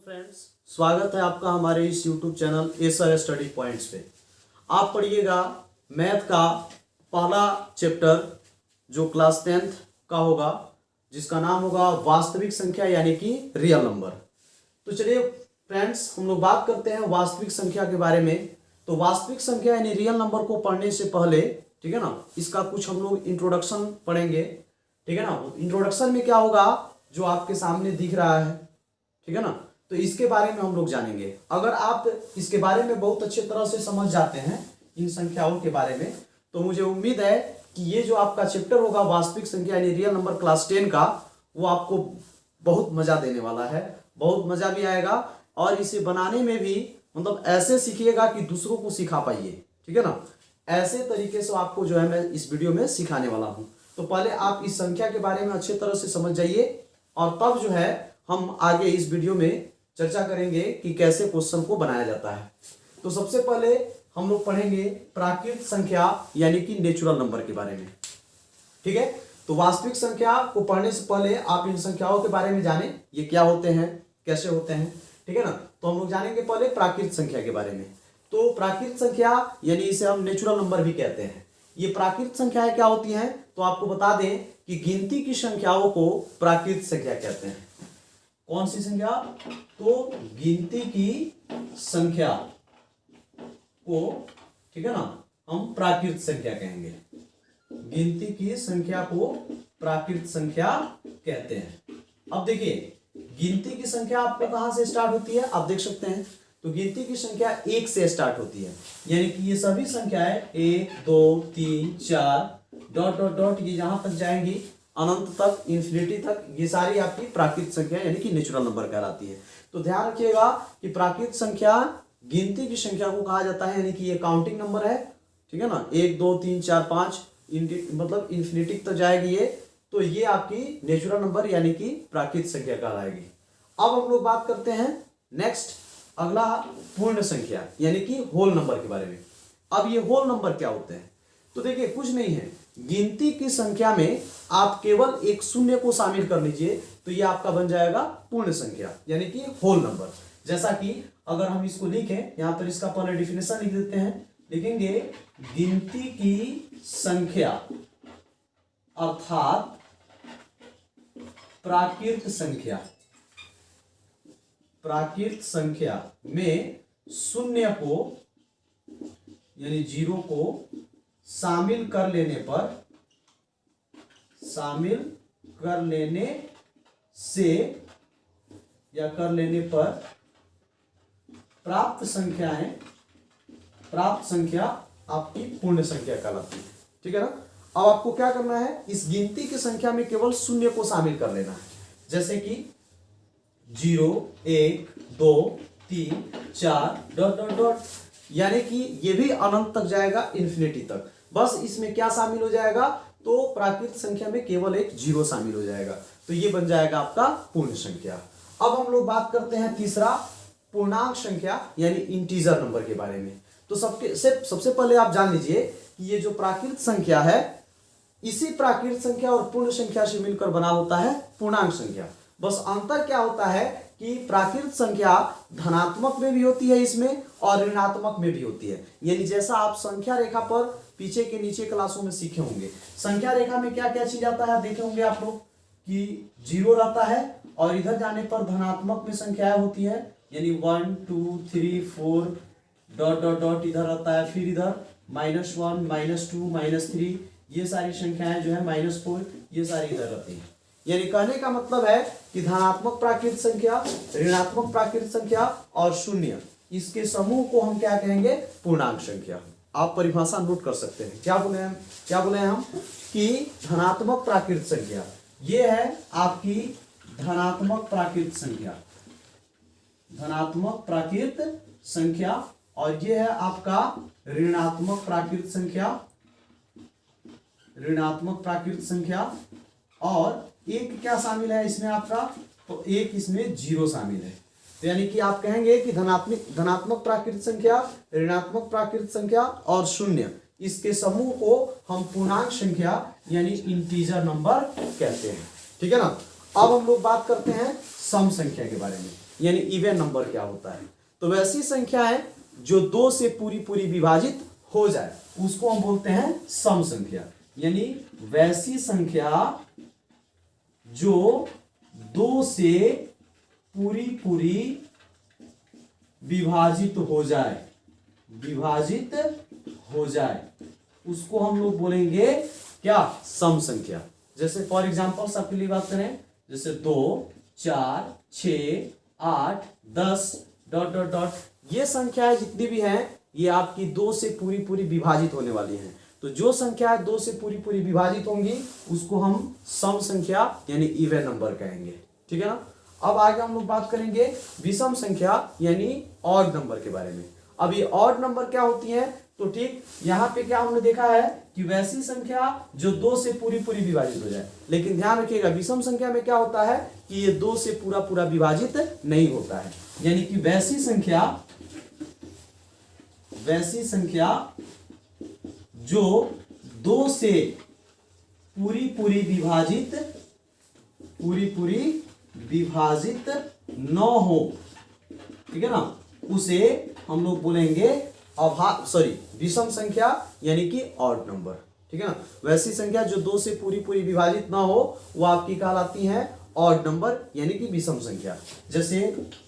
Friends, स्वागत है आपका हमारे इस YouTube channel SR study points पे। आप पढ़िएगा मैथ का पहला चैप्टर जो क्लास 10th का होगा, जिसका नाम होगा वास्तविक संख्या यानी कि रियल नंबर। तो चलिए फ्रेंड्स, हम लोग बात करते हैं वास्तविक संख्या के बारे में। तो वास्तविक संख्या यानी रियल नंबर को पढ़ने से पहले, ठीक है ना, इसका कुछ हम लोग इंट्रोडक्शन पढ़ेंगे, ठीक है ना। इंट्रोडक्शन में क्या होगा, जो आपके सामने दिख रहा है, ठीक है ना, तो इसके बारे में हम लोग जानेंगे। अगर आप इसके बारे में बहुत अच्छे तरह से समझ जाते हैं इन संख्याओं के बारे में, तो मुझे उम्मीद है कि ये जो आपका चैप्टर होगा वास्तविक संख्या यानी रियल नंबर क्लास 10 का, वो आपको बहुत मजा देने वाला है, बहुत मजा भी आएगा। और इसे बनाने में भी मतलब ऐसे सीखिएगा कि दूसरों को सिखा पाइए, ठीक है ना। ऐसे तरीके से आपको जो है मैं इस वीडियो में सिखाने वाला हूँ। तो पहले आप इस संख्या के बारे में अच्छे तरह से समझ जाइए, और तब जो है हम आगे इस वीडियो में चर्चा करेंगे कि कैसे क्वेश्चन को बनाया जाता है। तो सबसे पहले हम लोग पढ़ेंगे प्राकृत संख्या यानी कि नेचुरल नंबर के बारे में, ठीक है। तो वास्तविक संख्या को पढ़ने से पहले आप इन संख्याओं के बारे में जानें, ये क्या होते हैं, कैसे होते हैं, ठीक है ना। तो हम लोग जानेंगे पहले प्राकृत संख्या के बारे में। तो प्राकृत संख्या यानी इसे हम नेचुरल नंबर भी कहते हैं। ये प्राकृत संख्याएं क्या होती हैं, तो आपको बता दें कि गिनती की संख्याओं को प्राकृत संख्या कहते हैं। कौन सी संख्या, तो गिनती की संख्या को, ठीक है ना, हम प्राकृत संख्या कहेंगे। गिनती की संख्या को प्राकृत संख्या कहते हैं। अब देखिए, गिनती की संख्या आपको कहां से स्टार्ट होती है, आप देख सकते हैं। तो गिनती की संख्या 1 से स्टार्ट होती है, यानी कि ये सभी संख्याएं 1 2 3 4 डॉट डॉट डॉट ये जहां तक जाएंगी अनंत तक, इन्फिनिटी तक, ये सारी आपकी प्राकृत संख्या यानी कि नेचुरल नंबर कहलाती है। तो ध्यान रखिएगा कि प्राकृत संख्या गिनती की संख्या को कहा जाता है, यानी कि ये काउंटिंग नंबर है, ठीक है ना। 1 2 3 4 5 मतलब इन्फिनिटी तक जाएगी ये, तो ये आपकी नेचुरल नंबर यानी कि प्राकृत संख्या कहलाएगी। अब हम लोग बात करते हैं नेक्स्ट, अगला पूर्ण संख्या यानी कि होल नंबर के बारे में। अब ये होल नंबर क्या होते हैं, तो देखिए कुछ नहीं है, गिनती की संख्या में आप केवल एक शून्य को शामिल कर लीजिए, तो ये आपका बन जाएगा पूर्ण संख्या यानी कि होल नंबर। जैसा कि अगर हम इसको लिखें, यहां पर इसका पहले डिफिनेशन लिख देते हैं, लिखेंगे गिनती की संख्या अर्थात प्राकृत संख्या, प्राकृत संख्या में शून्य को यानी 0 को शामिल कर लेने से या कर लेने पर प्राप्त संख्या आपकी पूर्ण संख्या कहलाती है, ठीक है ना। अब आपको क्या करना है, इस गिनती की संख्या में केवल शून्य को शामिल कर लेना है, जैसे कि 0 1 2 3 4 डॉट डॉट डॉट, यानी कि ये भी अनंत तक जाएगा, इन्फिनिटी तक। बस इसमें क्या शामिल हो जाएगा, तो प्राकृत संख्या में केवल एक 0 शामिल हो जाएगा, तो ये बन जाएगा आपका पूर्ण संख्या। अब हम लोग बात करते हैं तीसरा, पूर्णांक संख्या यानी इंटीजर नंबर के बारे में। तो सबसे पहले आप जान लीजिए कि ये जो प्राकृत संख्या है, इसी प्राकृत संख्या और पूर्ण संख्या से मिलकर बना होता है पूर्णांक संख्या। बस अंतर क्या होता है कि प्राकृत संख्या धनात्मक में भी होती है इसमें, और ऋणात्मक में भी होती है। यानी जैसा आप संख्या रेखा पर पीछे के नीचे क्लासों में सीखे होंगे, संख्या रेखा में क्या क्या चीज आता है देखे होंगे आप लोग, कि 0 रहता है, और इधर जाने पर धनात्मक में संख्याएं होती है, यानी 1 2 3 4 डॉट डॉट डॉट इधर रहता है, फिर इधर -1 -2 -3 ये सारी संख्याएं जो है -4 ये सारी इधर रहती है। यानी कहने का मतलब है कि धनात्मक प्राकृत संख्या, ऋणात्मक प्राकृत संख्या और शून्य, इसके समूह को हम क्या कहेंगे, पूर्णांक संख्या। आप परिभाषा नोट कर सकते हैं, क्या बोले हम कि धनात्मक प्राकृत संख्या ये है आपकी धनात्मक प्राकृत संख्या, धनात्मक प्राकृत संख्या, और ये है आपका ऋणात्मक प्राकृत संख्या, ऋणात्मक प्राकृत संख्या। और एक क्या शामिल है इसमें आपका, तो एक इसमें 0 शामिल है। तो यानी कि आप कहेंगे कि धनात्मक प्राकृत संख्या, ऋणात्मक प्राकृत संख्या और शून्य, इसके समूह को हम पूर्णांक संख्या यानी इंटीजर नंबर कहते हैं, ठीक है ना। अब हम लोग बात करते हैं सम संख्या के बारे में। यानी इवन नंबर क्या होता है। तो वैसी संख्या है जो 2 से पूरी पूरी विभाजित हो जाए उसको हम बोलते हैं सम संख्या। यानी वैसी संख्या जो 2 से पूरी पूरी विभाजित हो जाए, विभाजित हो जाए उसको हम लोग बोलेंगे क्या, सम संख्या। जैसे फॉर एग्जांपल सबके लिए बात करें, जैसे 2 4 6 8 10 डॉट डॉट डॉट ये संख्याएं जितनी भी हैं ये आपकी 2 से पूरी पूरी विभाजित होने वाली हैं। तो जो संख्याएं 2 से पूरी पूरी विभाजित होंगी उसको हम सम संख्या यानी इवन नंबर कहेंगे। ठीक है ना। अब आगे हम लोग बात करेंगे विषम संख्या यानी ऑड नंबर के बारे में। अब ये ऑड नंबर क्या होती है, तो ठीक यहाँ पे क्या हमने देखा है कि वैसी संख्या जो 2 से पूरी पूरी विभाजित हो जाए, लेकिन ध्यान रखिएगा विषम संख्या में क्या होता है कि ये 2 से पूरा पूरा विभाजित नहीं होता है। यानी कि वैसी संख्या जो 2 से पूरी पूरी विभाजित न हो, ठीक है ना, उसे हम लोग बोलेंगे विषम संख्या यानी कि ऑड नंबर। ठीक है ना। वैसी संख्या जो 2 से पूरी पूरी विभाजित ना हो वो आपकी कहलाती है ऑड नंबर यानी कि विषम संख्या। जैसे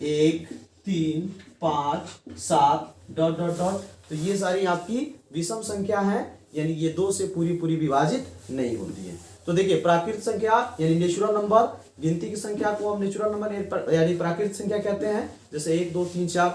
1 3 5 7 डॉट डॉट डॉट, तो ये सारी आपकी विषम संख्या है यानी ये 2 से पूरी पूरी विभाजित नहीं होती है। तो देखिए प्राकृत संख्या यानी नेचुरल नंबर, गिनती की संख्या को हम नेचुरल नंबर यानी प्राकृत संख्या कहते हैं। जैसे 1 2 3 4।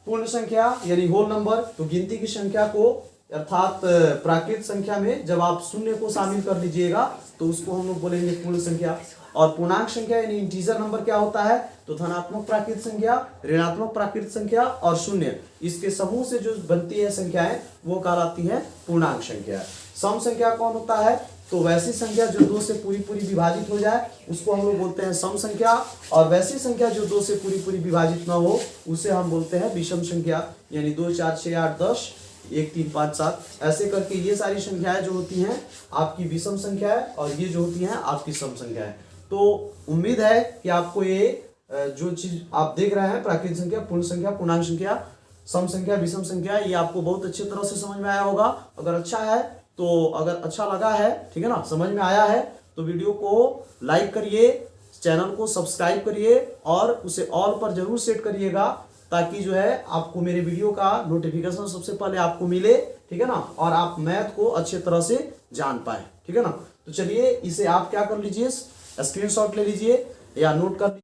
पूर्ण संख्या यानी होल नंबर, तो गिनती की संख्या को अर्थात प्राकृत संख्या में जब आप शून्य को शामिल कर लीजिएगा तो उसको हम लोग बोलेंगे पूर्ण संख्या। और पूर्णांक संख्या यानी इंटीजर नंबर क्या होता है, तो धनात्मक प्राकृत संख्या, ऋणात्मक प्राकृत संख्या और शून्य, इसके समूह से जो बनती है संख्याएं वो कहलाती है पूर्णांक संख्या। सम संख्या कौन होता है, तो वैसी संख्या जो 2 से पूरी पूरी विभाजित हो जाए उसको हम लोग बोलते हैं सम संख्या, और वैसी संख्या जो 2 से पूरी पूरी विभाजित ना हो उसे हम बोलते हैं विषम संख्या। यानी 2 4 6 8 10 1 3 5 7 ऐसे करके ये सारी संख्याएं जो होती हैं आपकी विषम संख्या है और ये जो होती हैं आपकी सम संख्या है। तो उम्मीद है कि आपको ये जो चीज आप देख रहे हैं प्राकृत संख्या, पूर्ण संख्या, पूर्णांक संख्या, सम संख्या, विषम संख्या, ये आपको बहुत अच्छी तरह से समझ में आया होगा। अगर अच्छा है तो अगर अच्छा लगा है, ठीक है ना, समझ में आया है तो वीडियो को लाइक करिए, चैनल को सब्सक्राइब करिए और उसे ऑल पर जरूर सेट करिएगा ताकि जो है आपको मेरे वीडियो का नोटिफिकेशन सबसे पहले आपको मिले। ठीक है ना, और आप मैथ को अच्छे तरह से जान पाए। ठीक है ना। तो चलिए इसे आप क्या कर लीजिए, स्क्रीनशॉट ले लीजिए या नोट कर लीजिए।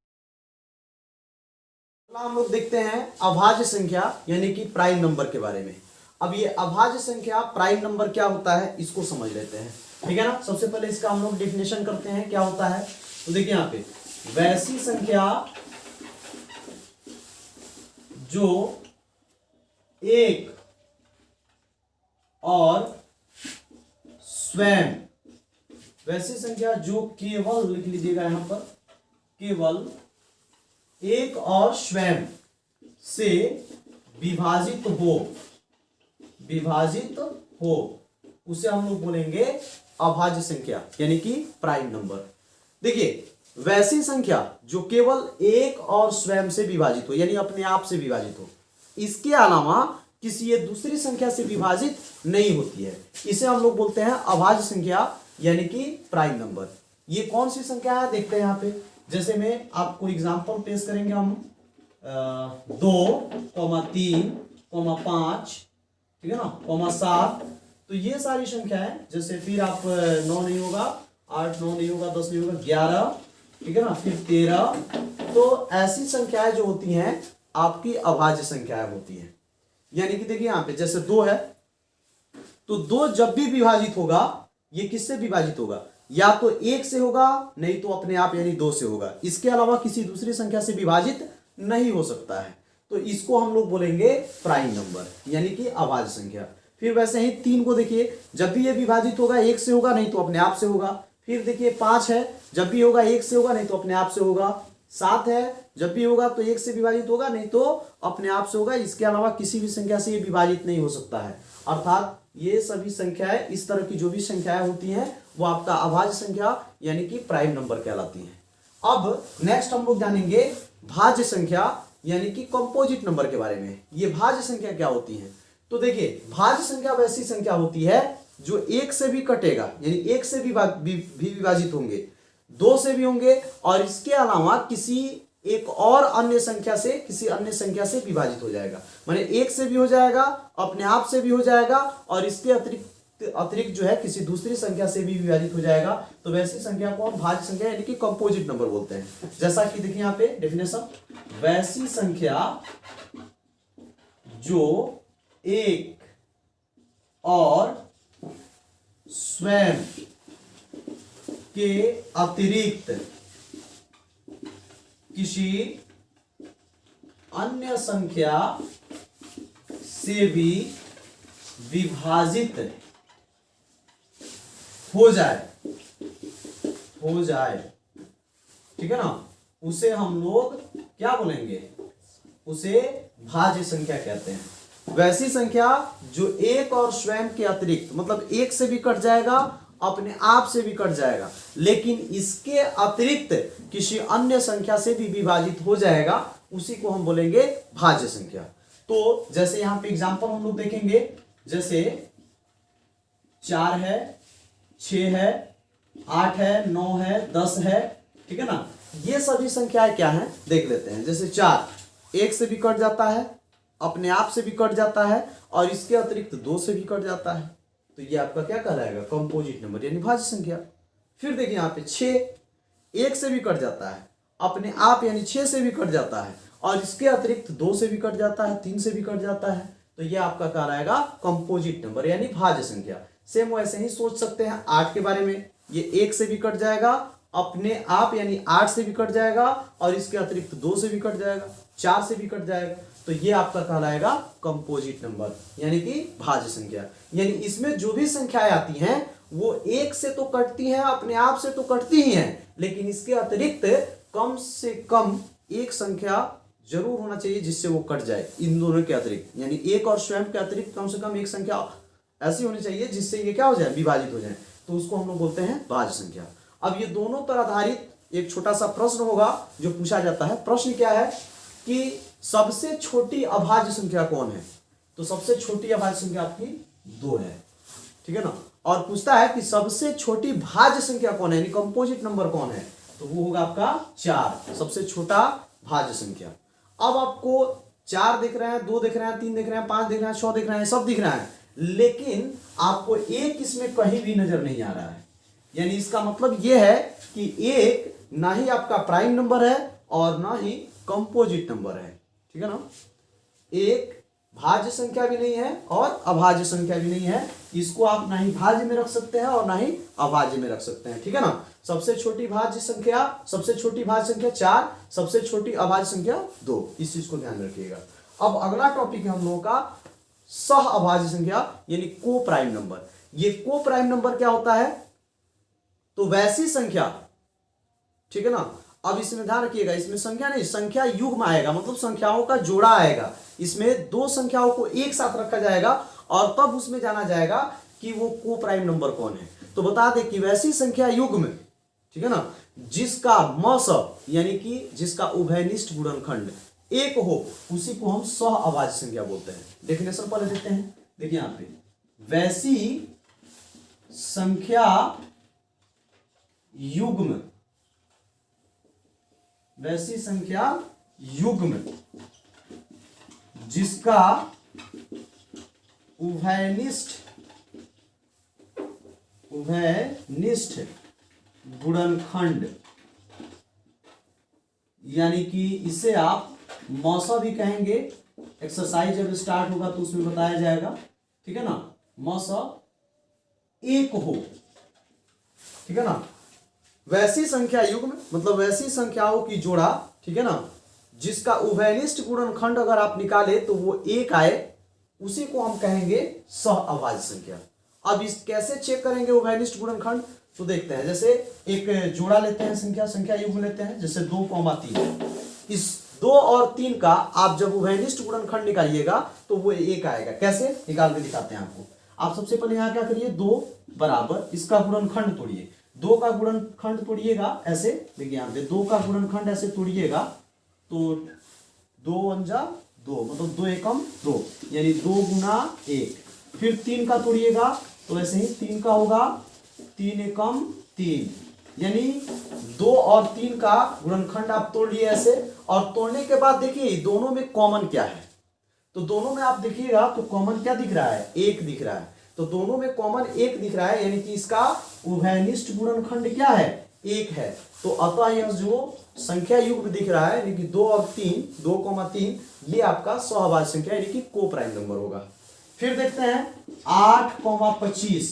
हम लोग देखते हैं अभाज्य संख्या यानी कि प्राइम नंबर के बारे में। अब ये अभाज्य संख्या प्राइम नंबर क्या होता है इसको समझ लेते हैं। ठीक है ना। सबसे पहले इसका हम लोग डेफिनेशन करते हैं क्या होता है। तो देखिए यहाँ पे वैसी संख्या जो एक और स्वयं, वैसी संख्या जो केवल, लिख लीजिएगा यहां पर, केवल एक और स्वयं से विभाजित हो उसे हम लोग बोलेंगे अभाज्य संख्या यानी कि प्राइम नंबर। देखिए वैसी संख्या जो केवल एक और स्वयं से विभाजित हो यानी अपने आप से विभाजित हो, इसके अलावा किसी ये दूसरी संख्या से विभाजित नहीं होती है, इसे हम लोग बोलते हैं अभाज्य संख्या यानी कि प्राइम नंबर। ये कौन सी संख्या है देखते हैं यहाँ पे। जैसे मैं आपको एग्जांपल पेश करेंगे हम 2, 3, 5, ठीक है ना, 7, तो ये सारी संख्याएं, जैसे फिर आप 9 नहीं होगा, 8 9 नहीं होगा, 10 नहीं होगा, 11, ठीक है ना, फिर 13, तो ऐसी संख्याएं जो होती हैं आपकी अभाज्य संख्याएं होती हैं। यानी कि देखिए यहाँ पे जैसे 2 है तो 2 जब भी विभाजित होगा ये किससे विभाजित होगा, या तो 1 से होगा नहीं तो अपने आप यानी 2 से होगा, इसके अलावा किसी दूसरी संख्या से विभाजित नहीं हो सकता है। तो इसको हम लोग बोलेंगे प्राइम नंबर यानी कि अभाज्य संख्या। फिर वैसे ही 3 को देखिए, जब भी ये विभाजित होगा 1 से होगा नहीं तो अपने आप से होगा। फिर देखिए 5 है, जब भी होगा 1 से होगा नहीं तो अपने आप से होगा। 7 है, जब भी होगा तो 1 से विभाजित होगा नहीं तो अपने आप से होगा, इसके अलावा किसी भी संख्या से ये विभाजित नहीं हो सकता है। अर्थात ये सभी संख्याएं, इस तरह की जो भी संख्याएं होती हैं वो आपका अभाज्य संख्या यानी कि प्राइम नंबर कहलाती हैं। अब नेक्स्ट हम लोग जानेंगे भाज्य संख्या यानी कि कंपोजिट नंबर के बारे में। ये भाज्य संख्या क्या होती है? तो देखिए, भाज्य संख्या वैसी संख्या होती है जो एक से भी कटेगा, यानी एक से भी विभाजित होंगे, दो से भी होंगे, और इसके अलावा किसी एक और अन्य संख्या से, किसी अन्य संख्या से विभाजित हो जाएगा। माने एक से भी हो जाएगा, अपने आप से भी हो जाएगा, और इसके अतिरिक्त जो है किसी दूसरी संख्या से भी विभाजित हो जाएगा। तो वैसी संख्या को हम भाज्य संख्या यानी कि कंपोजिट नंबर बोलते हैं। जैसा कि देखिए यहाँ पे डेफिनेशन, वैसी संख्या जो एक और स्वयं के अतिरिक्त किसी अन्य संख्या से भी विभाजित हो जाए, ठीक है ना, उसे हम लोग क्या बोलेंगे? उसे भाज्य संख्या कहते हैं। वैसी संख्या जो एक और स्वयं के अतिरिक्त, मतलब एक से भी कट जाएगा, अपने आप से भी कट जाएगा, लेकिन इसके अतिरिक्त किसी अन्य संख्या से भी विभाजित हो जाएगा, उसी को हम बोलेंगे भाज्य संख्या। तो जैसे यहां पे एग्जांपल हम लोग देखेंगे, जैसे 4 है, 6 है, 8 है, 9 है, 10 है, ठीक है ना। ये सभी संख्याएं क्या हैं देख लेते हैं। जैसे 4 एक से भी कट जाता है, अपने आप से भी कट जाता है, और इसके अतिरिक्त 2 से भी कट जाता है, तो ये आपका क्या कहलाएगा? कंपोजिट नंबर यानी भाज्य संख्या। फिर देखिए यहाँ पे 6 एक से भी कट जाता है, अपने आप यानी 6 से भी कट जाता है, और इसके अतिरिक्त 2 से भी कट जाता है, 3 से भी कट जाता है, तो ये आपका कहलाएगा कंपोजिट नंबर यानी भाज्य संख्या। सेम वैसे ही सोच सकते हैं 8 के बारे में। ये 1 से भी कट जाएगा, अपने आप यानी 8 से भी कट जाएगा, और इसके अतिरिक्त 2 से भी कट जाएगा, 4 से भी कट जाएगा, तो ये आपका कहलाएगा कंपोजिट नंबर यानी कि भाज्य संख्या। यानी इसमें जो भी संख्याएं आती हैं वो एक से तो कटती हैं, अपने आप से तो कटती ही हैं, लेकिन इसके अतिरिक्त कम से कम एक संख्या जरूर होना चाहिए जिससे वो कट जाए। इन दोनों के अतिरिक्त यानी एक और स्वयं के अतिरिक्त कम से कम एक संख्या ऐसी होनी चाहिए जिससे ये क्या हो जाए? विभाजित हो जाए, तो उसको हम लोग बोलते हैं भाज्य संख्या। अब ये दोनों पर आधारित एक छोटा सा प्रश्न होगा जो पूछा जाता है। प्रश्न क्या है कि सबसे छोटी अभाज्य संख्या कौन है? तो सबसे छोटी अभाज्य संख्या आपकी 2 है, ठीक है ना। और पूछता है कि सबसे छोटी भाज्य संख्या कौन है, यानी कंपोजिट नंबर कौन है? तो वो होगा आपका 4, सबसे छोटा भाज्य संख्या। अब आपको 4 दिख रहे हैं, 2 दिख रहे हैं, 3 दिख रहे हैं, 5 दिख रहे हैं, 6 दिख रहे हैं, सब दिख रहा है, लेकिन आपको एक इसमें कहीं भी नजर नहीं आ रहा है। यानी इसका मतलब यह है कि एक ना ही आपका प्राइम नंबर है और ना ही कंपोजिट नंबर है, ठीक है ना। एक भाज्य संख्या भी नहीं है और अभाज्य संख्या भी नहीं है। इसको आप ना ही भाज्य में रख सकते हैं और ना ही अभाज्य में रख सकते हैं, ठीक है ना। सबसे छोटी भाज्य संख्या, सबसे छोटी भाज्य संख्या 4, सबसे छोटी अभाज्य संख्या 2, इस चीज को ध्यान रखिएगा। अब अगला टॉपिक है हम लोगों का सह अभाज्य संख्या यानी को प्राइम नंबर। ये को प्राइम नंबर क्या होता है? तो वैसी संख्या, ठीक है ना। अब इसमें ध्यान रखिएगा, इसमें संख्या नहीं, संख्या युग्म आएगा, मतलब संख्याओं का जोड़ा आएगा। इसमें दो संख्याओं को एक साथ रखा जाएगा और तब उसमें जाना जाएगा कि वो को प्राइम नंबर कौन है। तो बता दें कि वैसी संख्या युग्म, ठीक है ना, जिसका मस यानी कि जिसका उभयनिष्ठ गुणनखंड एक हो, उसी को हम सह अभाज्य संख्या बोलते हैं। डेफिनेशन पहले देते हैं, देखिए यहां पे, वैसी संख्या युग्म, वैसी संख्या युग्म जिसका उभयनिष्ठ गुणनखंड, यानी कि इसे आप मौसा भी कहेंगे। एक्सरसाइज जब स्टार्ट होगा तो उसमें बताया जाएगा, ठीक है ना। मौसा एक हो, ठीक है ना। वैसी संख्या युग्म मतलब वैसी संख्याओं की जोड़ा, ठीक है ना, जिसका उभयनिष्ठ गुणनखंड अगर आप निकाले तो वो एक आए, उसी को हम कहेंगे सह अभाज्य संख्या। अब इस कैसे चेक करेंगे उभयनिष्ठ गुणनखंड? तो देखते हैं, जैसे एक जोड़ा लेते हैं, संख्या युग्म लेते हैं, जैसे 2,3। इस 2 और 3 का आप जब उभयनिष्ठ गुणनखंड निकालिएगा तो वो एक आएगा। कैसे निकाल के दिखाते हैं आपको। आप सबसे पहले यहाँ क्या करिए, 2 बराबर इसका गुणनखंड तोड़िए, 2 का गुणनखंड तोड़िएगा ऐसे, देखिए यहाँ पे 2 का गुणनखंड ऐसे तोड़िएगा तो 2 अंजा 2, मतलब 2 एकम 2, यानी 2 गुना 1। फिर 3 का तोड़िएगा तो ऐसे ही 3 का होगा 3 एकम 3, यानी 2 और 3 का गुणनखंड आप तोड़ लिए ऐसे। और तोड़ने के बाद देखिए दोनों में कॉमन क्या है, तो दोनों में आप देखिएगा तो कॉमन क्या दिख रहा है, 1 दिख रहा है। तो दोनों में कॉमन 1 दिख रहा है, यानी कि इसका उभयनिष्ठ गुणनखंड क्या है, 1 है। तो अतः यह जो संख्या युग्म दिख रहा है यानी कि 2 और 3, 2,3, ये आपका सहअभाज्य संख्या यानी कि को प्राइम नंबर होगा। फिर देखते हैं 8,25,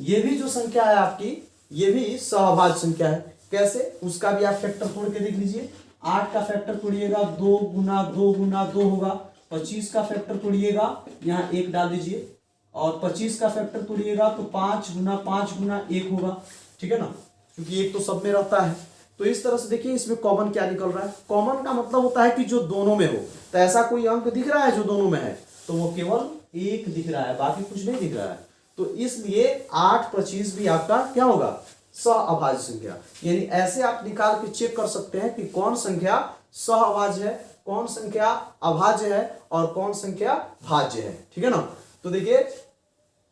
ये भी जो संख्या है आपकी, ये भी सहअभाज्य संख्या है। कैसे, उसका भी आप फैक्टर तोड़ के देख लीजिए। 8 का फैक्टर तोड़िएगा 2 गुना 2 गुना 2 होगा। 25 का फैक्टर तोड़िएगा, यहाँ 1 डाल दीजिए, और 25 का फैक्टर तोड़िएगा तो 5 गुना 5 गुना 1 होगा, ठीक है ना, क्योंकि 1 तो सब में रहता है। तो इस तरह से देखिए इसमें कॉमन क्या निकल रहा है। कॉमन का मतलब होता है कि जो दोनों में हो। तो ऐसा कोई अंक दिख रहा है जो दोनों में है, तो वो केवल 1 दिख रहा है, बाकी कुछ नहीं दिख रहा है। तो इसलिए 8,25 भी आपका क्या होगा, सहअभाज्य संख्या। यानी ऐसे आप निकाल के चेक कर सकते हैं कि कौन संख्या सहअभाज्य है, कौन संख्या अभाज्य है और कौन संख्या भाज्य है, ठीक है ना। तो देखिए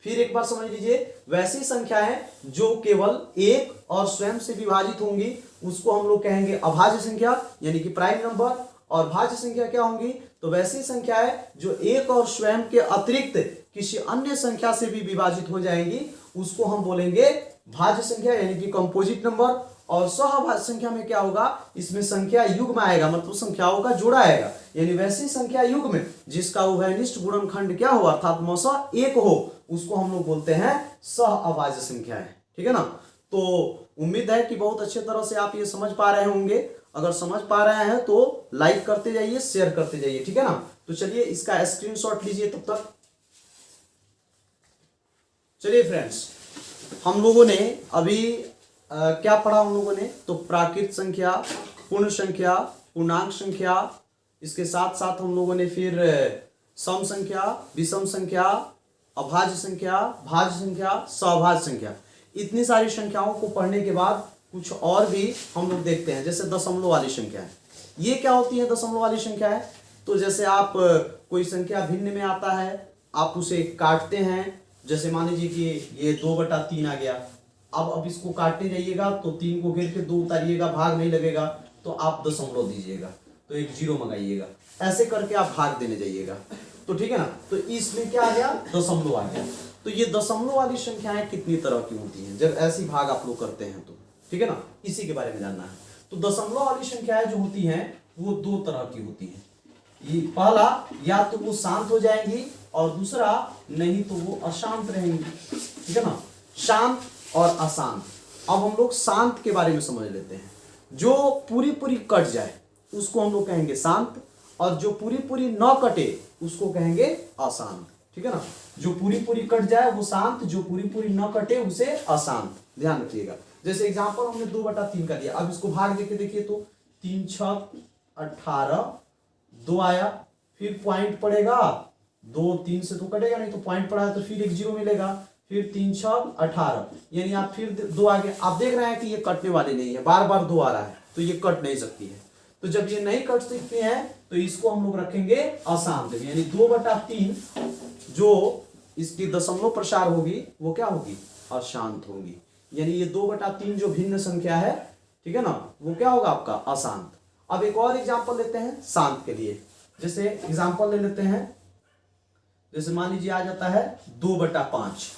फिर एक बार समझ लीजिए, वैसी संख्याएं जो केवल 1 और स्वयं से विभाजित होंगी उसको हम लोग कहेंगे अभाज्य संख्या यानी कि प्राइम नंबर। और भाज्य संख्या क्या होंगी, तो वैसी संख्याएं जो 1 और स्वयं के अतिरिक्त किसी अन्य संख्या से भी विभाजित हो जाएंगी उसको हम बोलेंगे भाज्य संख्या यानी कि कंपोजिट नंबर। और सहअभाज्य संख्या में क्या होगा, इसमें संख्या युग्म आएगा, मतलब संख्याओं का जोड़ा आएगा। यानी वैसी संख्या युग्म जिसका उभयनिष्ठ गुणनखंड क्या हो अर्थात क्रमशः 1 हो, उसको हम लोग बोलते हैं सहअभाज्य संख्या है, ठीक है ना। तो उम्मीद है कि बहुत अच्छे तरह से आप ये समझ पा रहे होंगे। अगर समझ पा रहे हैं तो लाइक करते जाइए, शेयर करते जाइए, ठीक है ना। तो चलिए इसका स्क्रीनशॉट लीजिए तब तक। चलिए फ्रेंड्स, हम लोगों ने अभी क्या पढ़ा हम लोगों ने, तो प्राकृत संख्या, पूर्ण संख्या, पूर्णांक संख्या, इसके साथ साथ हम लोगों ने फिर सम संख्या, विषम संख्या, अभाज्य संख्या, भाज्य संख्या, सहभाज्य संख्या, इतनी सारी संख्याओं को पढ़ने के बाद कुछ और भी हम लोग देखते हैं, जैसे दशमलव वाली संख्या है। ये क्या होती है दशमलव वाली संख्या है, तो जैसे आप कोई संख्या भिन्न में आता है, आप उसे काटते हैं। जैसे मान लीजिए कि ये 2/3 आ गया, अब इसको काटने जाइएगा तो 3 को घेर के 2 उतारिएगा, भाग नहीं लगेगा, तो आप दशमलव दीजिएगा, तो एक 0 मंगाइएगा, ऐसे करके आप भाग देने जाइएगा, तो ठीक है ना। तो इसमें क्या आ गया, दशमलव आ गया। तो ये दशमलव वाली संख्याएं कितनी तरह की होती हैं जब ऐसी भाग आप लोग करते हैं, तो ठीक है ना, इसी के बारे में जानना है। तो दशमलव वाली संख्याएं जो होती हैं वो 2 तरह की होती हैं। ये पहला, या तो वो शांत हो जाएंगी, और दूसरा नहीं तो वो अशांत रहेंगी, ठीक है ना, शांत और अशांत। अब हम लोग शांत के बारे में समझ लेते हैं। जो पूरी पूरी कट जाए उसको हम लोग कहेंगे शांत, और जो पूरी पूरी न कटे उसको कहेंगे अशांत, ठीक है ना। जो पूरी पूरी कट जाए वो शांत, जो पूरी पूरी न कटे उसे अशांत, ध्यान रखिएगा। जैसे एग्जांपल हमने 2/3 का दिया, अब इसको भाग देके देखिए तो 3 6 18, 2 आया, फिर पॉइंट पड़ेगा, 2 3 से तो कटेगा नहीं, तो पॉइंट पड़ा है तो फिर एक 0 मिलेगा, फिर 3 6 18, यानी आप फिर 2 आगे, आप देख रहे हैं कि ये कटने वाली नहीं है, बार बार 2 आ रहा है, तो ये कट नहीं सकती है। तो जब ये नहीं कट सकती है तो इसको हम लोग रखेंगे अशांत, यानी 2/3 जो इसकी दशमलव प्रसार होगी वो क्या होगी, अशांत होगी। यानी ये 2/3 जो भिन्न संख्या है, ठीक है ना, वो क्या होगा आपका अशांत। अब एक और एग्जाम्पल लेते हैं शांत के लिए। जैसे एग्जाम्पल ले लेते हैं, जैसे मान लीजिए आ जाता है 2/5।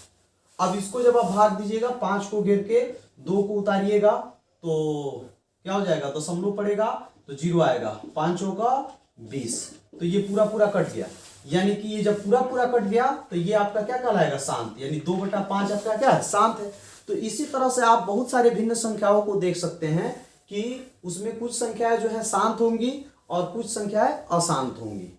अब इसको जब आप भाग दीजिएगा, 5 को घेर के 2 को उतारिएगा तो क्या हो जाएगा, दशमलव पड़ेगा तो 0 आएगा, 5 होगा 20, तो ये पूरा पूरा कट गया। यानी कि ये जब पूरा पूरा कट गया तो ये आपका क्या कहलाएगा, शांत, यानी 2/5 आपका क्या है, शांत है। तो इसी तरह से आप बहुत सारे भिन्न संख्याओं को देख सकते हैं कि उसमें कुछ संख्याएं जो है शांत होंगी और कुछ संख्याएं अशांत होंगी,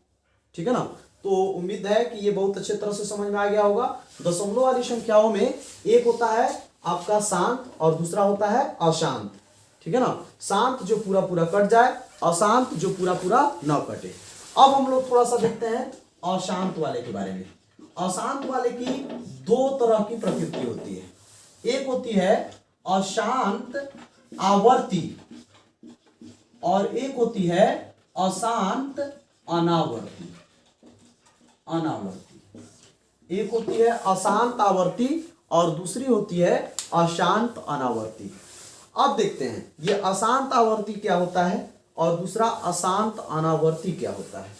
ठीक है ना। तो उम्मीद है कि ये बहुत अच्छे तरह से समझ में आ गया होगा। दशमलव वाली संख्याओं में एक होता है आपका शांत और दूसरा होता है अशांत, ठीक है ना। शांत जो पूरा पूरा कट जाए, अशांत जो पूरा पूरा न कटे। अब हम लोग थोड़ा सा देखते हैं अशांत वाले के बारे में। अशांत वाले की 2 तरह की प्रकृति होती है। एक होती है अशांत आवर्ती और एक होती है अशांत अनावर्ती। अनावर्ती एक होती है अशांत आवर्ती और दूसरी होती है अशांत अनावर्ती। अब देखते हैं ये अशांत आवर्ती क्या होता है और दूसरा अशांत अनावर्ती क्या होता है।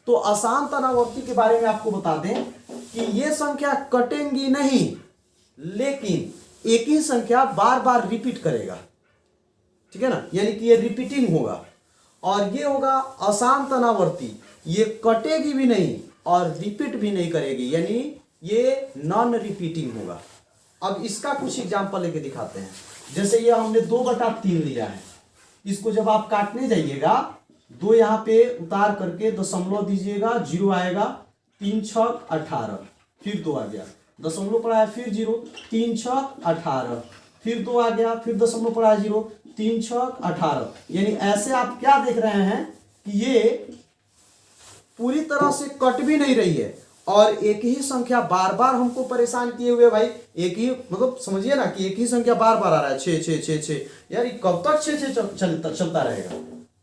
तो अशांत अनावर्ती के बारे में आपको बता दें कि ये संख्या कटेंगी नहीं, लेकिन एक ही संख्या बार बार रिपीट करेगा, ठीक है ना, यानी कि ये रिपीटिंग होगा। और ये होगा अशांत अनावर्ती, ये कटेगी भी नहीं और रिपीट भी नहीं करेगी, यानी ये नॉन रिपीटिंग होगा। अब इसका कुछ एग्जांपल लेके दिखाते हैं। जैसे ये हमने 2/3 लिया है, इसको जब आप काटने जाइएगा 2 यहाँ पे उतार करके दशमलव दीजिएगा, 0 आएगा, 3 छक 18, फिर 2 आ गया, दशमलव पड़ा है, फिर 0, 3 छक 18, फिर 2 आ गया, फिर दशमलव पड़ा है 0, 3 छक 18। यानी ऐसे आप क्या देख रहे हैं कि ये पूरी तरह से कट भी नहीं रही है और एक ही संख्या बार बार हमको परेशान किए हुए भाई। एक ही मतलब समझिए ना कि एक ही संख्या बार बार आ रहा है, 6 6 6 6। यार कब तक 6 6 चलता रहेगा।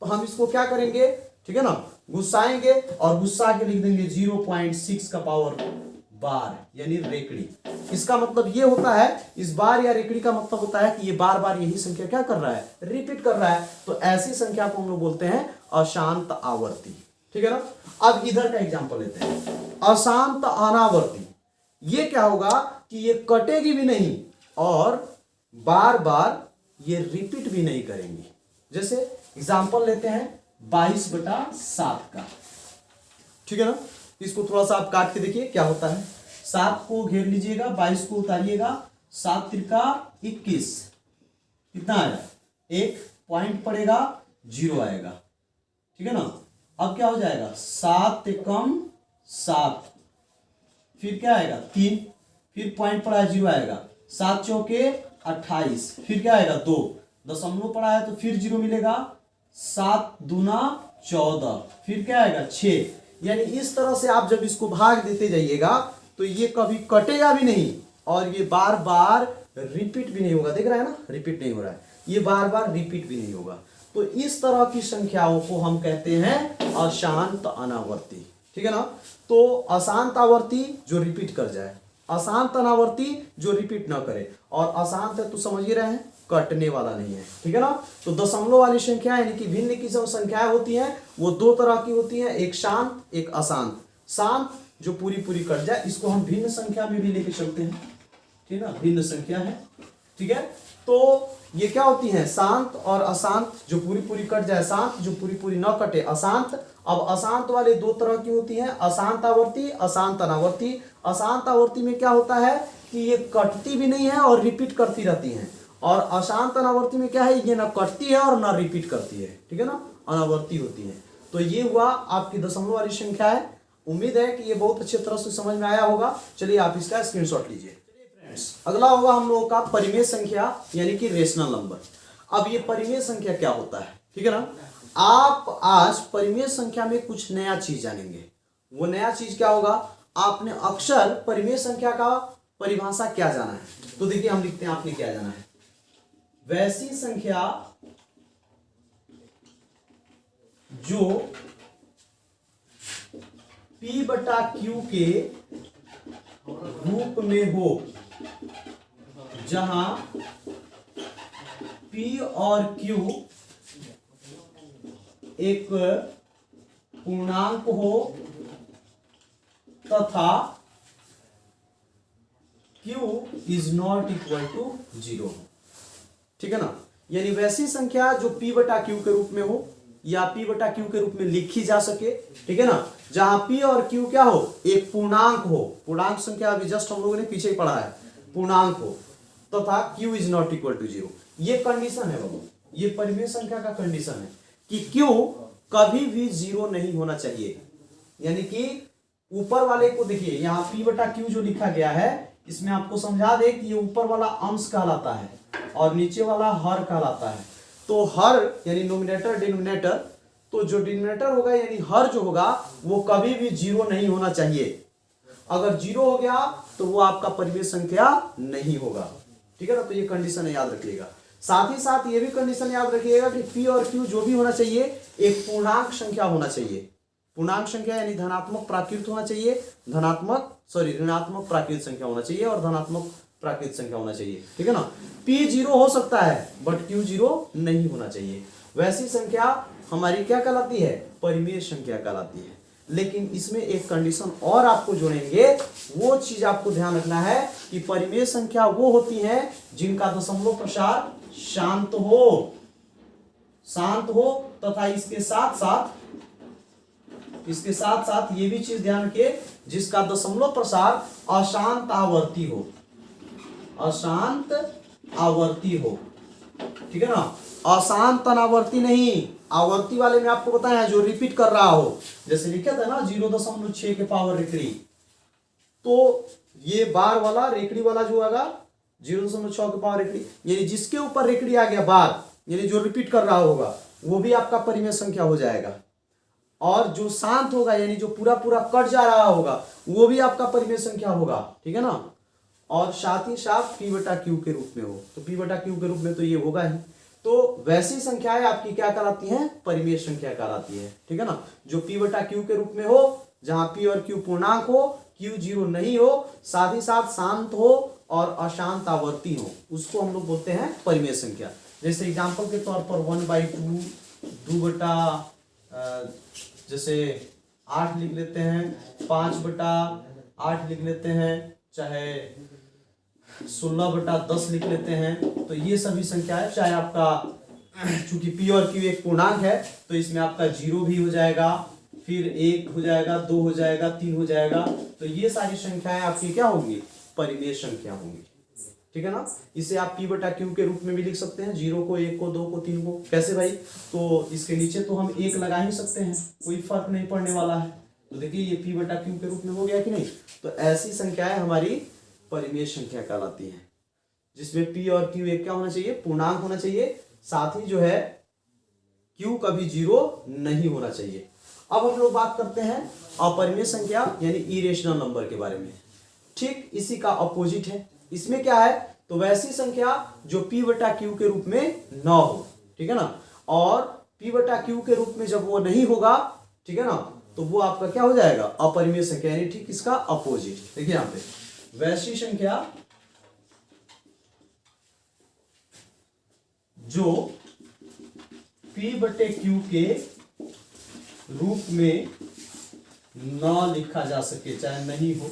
तो हम इसको क्या करेंगे, ठीक है ना, गुस्साएंगे और गुस्सा के लिख देंगे 0.6 का पावर बार, यानी रेकड़ी। इसका मतलब ये होता है, इस बार या रेकड़ी का मतलब होता है कि ये बार बार यही संख्या क्या कर रहा है, रिपीट कर रहा है। तो ऐसी संख्या को हम लोग बोलते हैं अशांत आवर्ती, ठीक है ना। अब इधर का एग्जांपल लेते हैं, अशांत अनावर्ती। ये क्या होगा कि ये कटेगी भी नहीं और बार बार ये रिपीट भी नहीं करेंगी। जैसे एग्जांपल लेते हैं 22/7 का, ठीक है ना। इसको थोड़ा सा आप काट के देखिए क्या होता है। 7 को घेर लीजिएगा, 22 को उतारिएगा, 7 त्रिका 21, कितना आएगा, 1 पॉइंट पड़ेगा, 0 आएगा, ठीक है ना। अब क्या हो जाएगा, 7 एकम 7, फिर क्या आएगा 3, फिर पॉइंट पड़ा है 0 आएगा, 7 चौके 28, फिर क्या आएगा 2, दशमलव पड़ा है तो फिर 0 मिलेगा, 7 दूना 14, फिर क्या आएगा 6। यानी इस तरह से आप जब इसको भाग देते जाइएगा तो ये कभी कटेगा भी नहीं और ये बार बार रिपीट भी नहीं होगा। देख रहा है ना, रिपीट नहीं हो रहा है, ये बार बार रिपीट भी नहीं होगा। तो इस तरह की संख्याओं को हम कहते हैं अशांत अनावर्ती, ठीक है ना। तो अशांत आवर्ती जो रिपीट कर जाए, अशांत अनावर्ती जो रिपीट ना करे, और अशांत है तो समझ ही रहे हैं कटने वाला नहीं है, ठीक है ना। तो दशमलव वाली संख्या यानी कि भिन्न की जो संख्याएं होती हैं वो 2 तरह की होती हैं, एक शांत एक अशांत। शांत जो पूरी पूरी कट जाए, इसको हम भिन्न संख्या में भी लेके चलते हैं, ठीक है ना, भिन्न संख्या है, ठीक है। तो ये क्या होती है, शांत और अशांत, जो पूरी पूरी कट जाए शांत, जो पूरी पूरी न कटे अशांत। अब अशांत वाले 2 तरह की होती हैं, अशांत आवर्ती, अशांत अनावर्ती। अशांत आवर्ती में क्या होता है कि ये कटती भी नहीं है और रिपीट करती रहती हैं, और अशांत अनावर्ती में क्या है, ये ना कटती है और ना रिपीट करती है, ठीक है ना, अनावर्ती होती है। तो ये हुआ आपकी दशमलव वाली संख्या है। उम्मीद है कि ये बहुत अच्छी तरह से समझ में आया होगा। चलिए आप इसका स्क्रीनशॉट लीजिए। अगला होगा हम लोगों का परिमेय संख्या यानी कि रेशनल नंबर। अब ये परिमेय संख्या क्या होता है, ठीक है ना। आप आज परिमेय संख्या में कुछ नया चीज जानेंगे। वो नया चीज क्या होगा, आपने अक्सर परिमेय संख्या का परिभाषा क्या जाना है। तो देखिए हम लिखते हैं, आपने क्या जाना है, वैसी संख्या जो P/Q के रूप में हो, जहां P और Q एक पूर्णांक हो तथा Q is not equal to 0, ठीक है ना। यानी वैसी संख्या जो P/Q के रूप में हो या P/Q के रूप में लिखी जा सके, ठीक है ना, जहां P और Q क्या हो, एक पूर्णांक हो। पूर्णांक संख्या अभी जस्ट हम लोगों ने पीछे ही पढ़ा है, पूर्णांक हो तथा Q is not equal to 0। ये कंडीशन है बाबू, ये परिमेय संख्या का कंडीशन है कि Q कभी भी 0 नहीं होना चाहिए। यानी कि ऊपर वाले को देखिए, यहाँ P/Q जो लिखा गया है, इसमें आपको समझा दे कि ये ऊपर वाला अंश कहलाता है और नीचे वाला हर कहलाता है। तो हर यानी नोमिनेटर डिनोमिनेटर, तो जो डिनोमिनेटर होगा यानी हर जो होगा वो कभी भी 0 नहीं होना चाहिए। अगर 0 हो गया तो वो आपका परिमेय संख्या नहीं होगा, ठीक है ना। तो ये कंडीशन है, याद रखिएगा। साथ ही साथ ये भी कंडीशन याद रखिएगा कि पी और क्यू जो भी होना चाहिए एक पूर्णांक संख्या होना चाहिए। पूर्णांक संख्या यानी धनात्मक प्राकृत होना चाहिए, ऋणात्मक प्राकृत संख्या होना चाहिए और धनात्मक प्राकृत संख्या होना चाहिए, ठीक है ना। पी 0 हो सकता है बट क्यू 0 नहीं होना चाहिए। वैसी संख्या हमारी क्या कहलाती है, परिमेय संख्या कहलाती है। लेकिन इसमें एक कंडीशन और आपको जोड़ेंगे, वो चीज आपको ध्यान रखना है कि परिमेय संख्या वो होती है जिनका दशमलव प्रसार शांत हो तथा इसके साथ साथ ये भी चीज ध्यान रखिए जिसका दशमलव प्रसार अशांत आवर्ती हो, ठीक है ना। अशांत अनावर्ती नहीं, आवर्ती वाले में आपको बताया जो रिपीट कर रहा हो, जैसे लिखा था ना 0.6 के पावर रेकड़ी, तो ये बार वाला रेकड़ी वाला जो होगा 0.6 के पावर रेकड़ी, यानी जिसके ऊपर रेकड़ी आ गया बार, यानी जो रिपीट कर रहा होगा वो भी आपका परिमेय संख्या हो जाएगा। और जो शांत होगा यानी जो पूरा कट जा रहा होगा वो भी आपका परिमेय संख्या होगा, ठीक है ना। और साथ ही साथ पी बटा क्यू के रूप में हो, तो पी बटा क्यू के रूप में तो ये होगा ही। तो वैसी संख्याएं आपकी क्या कहलाती हैं, परिमेय संख्या कहलाती है, ठीक है ना। जो पी बटा क्यू के रूप में हो, जहां पी और क्यू पूर्णांक हो, क्यू 0 नहीं हो, साथ ही साथ शांत हो और अशांत आवर्ती हो, उसको हम लोग बोलते हैं परिमेय संख्या। जैसे एग्जाम्पल के तौर पर 1/2, 2 जैसे 8 लिख लेते हैं, 5/8 लिख लेते हैं, चाहे 16/10 लिख लेते हैं। तो ये सभी संख्याएं, चाहे आपका चूंकि पी और क्यू एक पूर्णांक है तो इसमें आपका 0 भी हो जाएगा, फिर 1 हो जाएगा, 2 हो जाएगा, 3 हो जाएगा। तो ये सारी संख्याएं आपकी क्या होंगी, परिमेय संख्या होंगी, ठीक है ना। इसे आप पी बटा क्यू के रूप में भी लिख सकते हैं, 0 को, 1 को, 2 को, 3 को। कैसे भाई, तो इसके नीचे तो हम 1 लगा ही सकते हैं, कोई फर्क नहीं पड़ने वाला है। तो देखिए ये पी बटा क्यू के रूप में हो गया कि नहीं। तो ऐसी संख्याएं हमारी परिमेय संख्या कहलाती है, जिसमें पी और क्यू एक क्या होना चाहिए, पूर्णांक होना चाहिए, साथ ही जो है क्यू कभी 0 नहीं होना चाहिए। अब हम लोग बात करते हैं अपरिमेय संख्या यानी इरेशनल नंबर के बारे में। ठीक इसी का अपोजिट है, इसमें क्या है, तो वैसी संख्या जो पी बटा क्यू के रूप में न हो, ठीक है ना। और पी बटा क्यू के रूप में जब वो नहीं होगा, ठीक है ना, तो वो आपका क्या हो जाएगा, अपरिमेय संख्या, यानी ठीक इसका अपोजिट। देखिए यहां पे वैसी संख्या जो पी बटे क्यू के रूप में न लिखा जा सके, चाहे नहीं हो,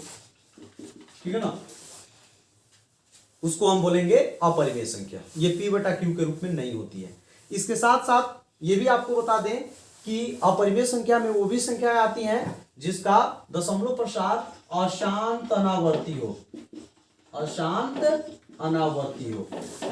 ठीक है ना, उसको हम बोलेंगे अपरिमेय संख्या। ये पी बटा क्यू के रूप में नहीं होती है। इसके साथ साथ ये भी आपको बता दें कि अपरिमेय संख्या में वो भी संख्याएं आती हैं जिसका दशमलव प्रसार अशांत अनावर्ती हो, अशांत अनावर्ती हो।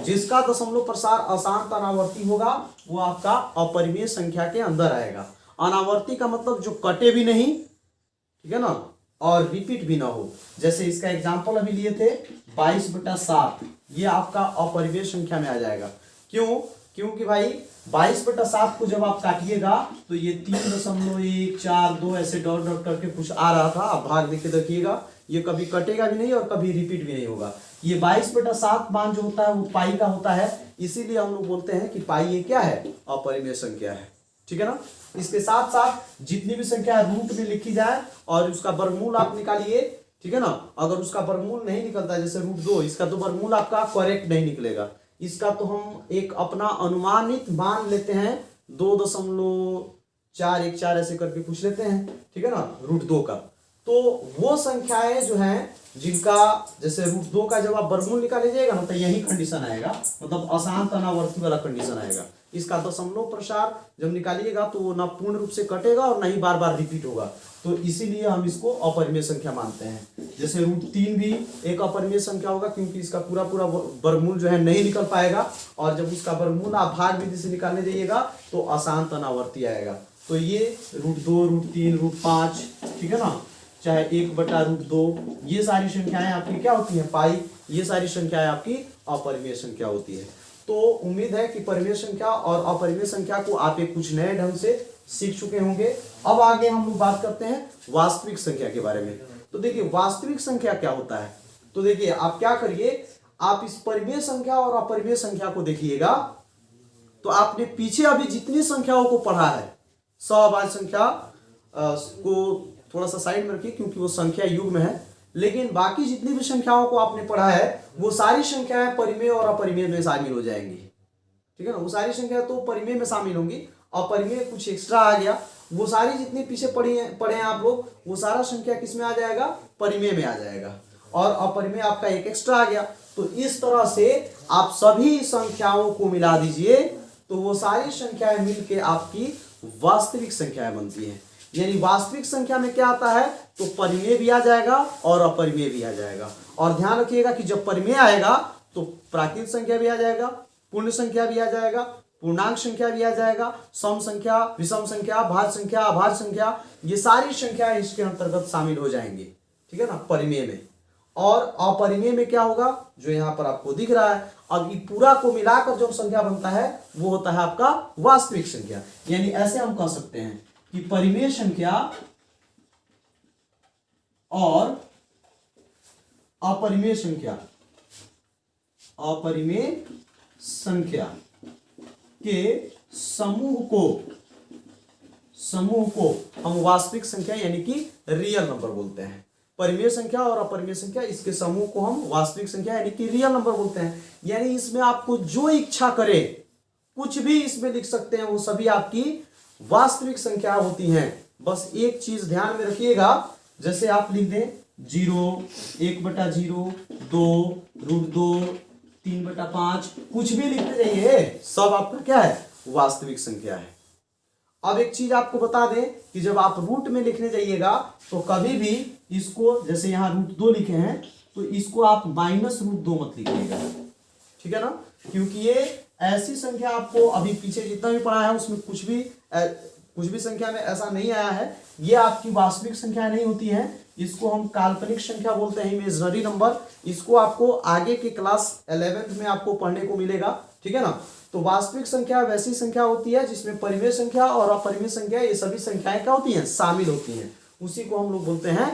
जिसका दशमलव प्रसार अशांत अनावर्ती होगा वो आपका अपरिमेय संख्या के अंदर आएगा। अनावर्ती का मतलब जो कटे भी नहीं, ठीक है ना, और रिपीट भी ना हो। जैसे इसका एग्जांपल अभी लिए थे 22/7, ये आपका अपरिमेय संख्या में आ जाएगा। क्यों, क्योंकि भाई 22/7 को जब आप काटिएगा तो ये 3.142 ऐसे डॉट डॉट करके कुछ आ रहा था। आप भाग देके देखिएगा, ये कभी कटेगा भी नहीं और कभी रिपीट भी नहीं होगा। ये 22/7 मान जो होता है वो पाई का होता है, इसीलिए हम लोग बोलते हैं कि पाई ये क्या है, अपरिमेय संख्या है, ठीक है ना। इसके साथ साथ जितनी भी संख्या रूट में लिखी जाए और उसका वर्गमूल आप निकालिए, ठीक है ना। अगर उसका वर्गमूल नहीं निकलता है, जैसे √2, इसका तो वर्गमूल आपका करेक्ट नहीं निकलेगा। इसका तो हम एक अपना अनुमानित मान लेते हैं, 2.414 ऐसे करके पूछ लेते हैं, ठीक है ना, √2 का। तो वो संख्याएं जो हैं जिनका जैसे √2 का जब आप वर्गमूल निकाल लीजिएगा ना, तो यही कंडीशन आएगा, मतलब अशांत अनावर्ती वाला कंडीशन आएगा। इसका दशमलव प्रसार जब निकालिएगा तो वो ना पूर्ण रूप से कटेगा और ना ही बार बार रिपीट होगा। तो इसीलिए हम इसको अपरिमेय संख्या मानते हैं। जैसे √3 भी एक अपरिमेय संख्या होगा, क्योंकि इसका पूरा वर्गमूल जो है नहीं निकल पाएगा, और जब उसका वर्गमूल आप भाग विधि से निकालने जाइएगा तो अशांत अनावर्ती आएगा। तो ये √2, √3, √5, ठीक है ना, चाहे 1/√2, ये सारी संख्याएं आपकी क्या होती हैं, पाई। ये सारी संख्याएं आपकी अपरिमेय संख्या होती है। तो उम्मीद है कि परिमेय संख्या और अपरिमेय संख्या को आप एक कुछ नए ढंग से सीख चुके होंगे। अब आगे हम लोग बात करते हैं वास्तविक संख्या के बारे में। तो देखिए वास्तविक संख्या क्या होता है। तो देखिए आप क्या करिए, आप इस परिमेय संख्या और अपरिमेय संख्या को देखिएगा तो आपने पीछे अभी जितनी संख्याओं को पढ़ा है, सवाभाज्य संख्या को थोड़ा सा साइड में रखिए क्योंकि वो संख्या युग्म है, लेकिन बाकी जितनी भी संख्याओं को आपने पढ़ा है वो सारी संख्याएं परिमेय और अपरिमेय में शामिल हो जाएंगी। ठीक है ना, वो सारी संख्या तो परिमेय में शामिल होंगी, अपरिमेय कुछ एक्स्ट्रा आ गया, वो सारी जितनी पीछे पढ़े हैं आप लोग वो सारा संख्या किस में आ जाएगा, परिमेय में आ जाएगा, और अपरिमेय आपका एक एक्स्ट्रा आ गया। तो इस तरह से आप सभी संख्याओं को मिला दीजिए तो वो सारी संख्याएं मिलके आपकी वास्तविक संख्याएं बनती हैं। यानी वास्तविक संख्या में क्या आता है, तो परिमेय भी आ जाएगा और अपरिमेय भी आ जाएगा। और ध्यान रखिएगा कि जब परिमेय आएगा तो प्राकृत संख्या भी आ जाएगा, पूर्ण संख्या भी आ जाएगा, पूर्णांक संख्या भी आ जाएगा, सम संख्या, विषम संख्या, भाज्य संख्या, अभाज्य संख्या, ये सारी संख्याएं इसके अंतर्गत शामिल हो जाएंगी। ठीक है ना, परिमेय में। और अपरिमेय में क्या होगा, जो यहाँ पर आपको दिख रहा है, अब ये पूरा को मिलाकर जो संख्या बनता है वो होता है आपका वास्तविक संख्या। यानी ऐसे हम कह सकते हैं कि परिमेय संख्या और अपरिमेय संख्या के समूह को हम वास्तविक संख्या यानी कि रियल नंबर बोलते हैं। परिमेय संख्या और अपरिमेय संख्या, इसके समूह को हम वास्तविक संख्या यानी कि रियल नंबर बोलते हैं। यानी इसमें आपको जो इच्छा करे कुछ भी इसमें लिख सकते हैं, वो सभी आपकी वास्तविक संख्या होती हैं। बस एक चीज ध्यान में रखिएगा, जैसे आप लिख दें 0, 1/0, 2, √2, 3/5, कुछ भी लिखते जाइए, सब आपका क्या है, वास्तविक संख्या है। अब एक चीज आपको बता दें कि जब आप रूट में लिखने जाइएगा तो कभी भी इसको, जैसे यहाँ √2 लिखे हैं तो इसको आप -√2 मत लिखिएगा। ठीक है ना, क्योंकि ये ऐसी संख्या आपको अभी पीछे जितना भी पढ़ा है उसमें कुछ भी संख्या में ऐसा नहीं आया है, ये आपकी वास्तविक संख्या नहीं होती है, इसको हम काल्पनिक संख्या बोलते हैं, इमेजिनरी नंबर। इसको आपको आगे के क्लास 11th में आपको पढ़ने को मिलेगा। ठीक है ना, तो वास्तविक संख्या वैसी संख्या होती है जिसमें परिमेय संख्या और अपरिमेय संख्या ये सभी संख्याएं क्या होती हैं, शामिल होती हैं, उसी को हम लोग बोलते हैं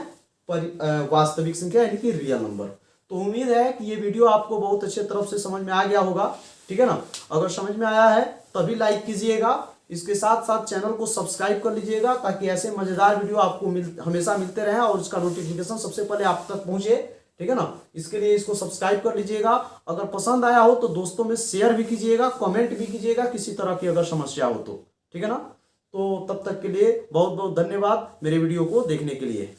वास्तविक संख्या यानी कि रियल नंबर। तो उम्मीद है कि ये वीडियो आपको बहुत अच्छे तरफ से समझ में आ गया होगा। ठीक है ना, अगर समझ में आया है तभी लाइक कीजिएगा, इसके साथ साथ चैनल को सब्सक्राइब कर लीजिएगा ताकि ऐसे मजेदार वीडियो आपको हमेशा मिलते रहे और उसका नोटिफिकेशन सबसे पहले आप तक पहुंचे। ठीक है ना, इसके लिए इसको सब्सक्राइब कर लीजिएगा। अगर पसंद आया हो तो दोस्तों में शेयर भी कीजिएगा, कमेंट भी कीजिएगा किसी तरह की अगर समस्या हो तो। ठीक है ना, तो तब तक के लिए बहुत बहुत धन्यवाद मेरे वीडियो को देखने के लिए।